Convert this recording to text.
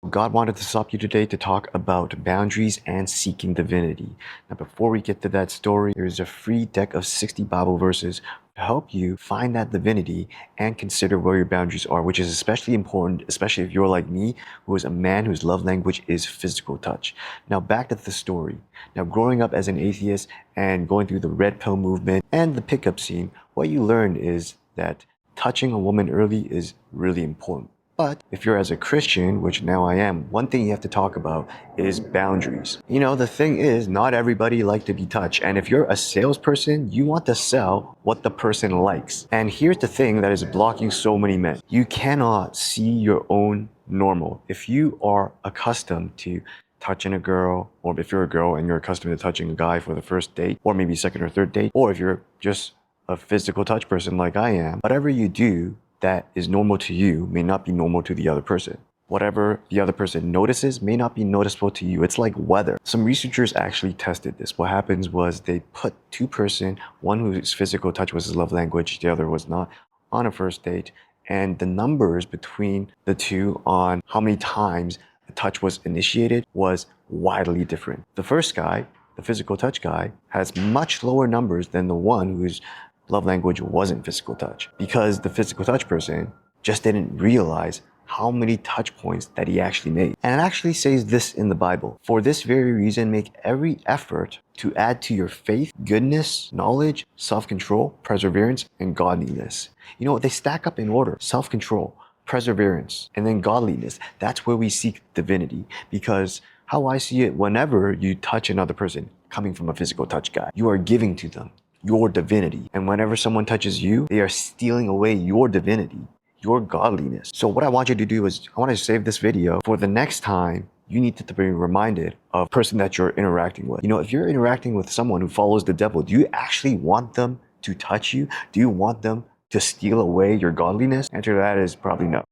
God wanted to stop you today to talk about boundaries and seeking divinity. Now, before we get to that story, there's a free deck of 60 Bible verses to help you find that divinity and consider where your boundaries are, which is especially important, especially if you're like me, who is a man whose love language is physical touch. Now, back to the story. Now, growing up as an atheist and going through the red pill movement and the pickup scene, what you learn is that touching a woman early is really important. But if you're as a Christian, which now I am, one thing you have to talk about is boundaries. You know, the thing is, not everybody likes to be touched. And if you're a salesperson, you want to sell what the person likes. And here's the thing that is blocking so many men. You cannot see your own normal. If you are accustomed to touching a girl, or if you're a girl and you're accustomed to touching a guy for the first date, or maybe second or third date, or if you're just a physical touch person like I am, whatever you do that is normal to you may not be normal to the other person. Whatever the other person notices may not be noticeable to you. It's like weather. Some researchers actually tested this. What happens was they put two person, one whose physical touch was his love language, the other was not, on a first date, and the numbers between the two on how many times a touch was initiated was widely different. The first guy, the physical touch guy, has much lower numbers than the one whose love language wasn't physical touch, because the physical touch person just didn't realize how many touch points that he actually made. And it actually says this in the Bible: for this very reason, make every effort to add to your faith goodness, knowledge, self-control, perseverance, and godliness. You know, they stack up in order: self-control, perseverance, and then godliness. That's where we seek divinity, because how I see it, whenever you touch another person, coming from a physical touch guy, you are giving to them your divinity. And whenever someone touches you, they are stealing away your divinity, your godliness. So what I want you to do is, I want to save this video for the next time you need to be reminded of the person that you're interacting with. You know, if you're interacting with someone who follows the devil, do you actually want them to touch you? Do you want them to steal away your godliness? Answer to that is probably no.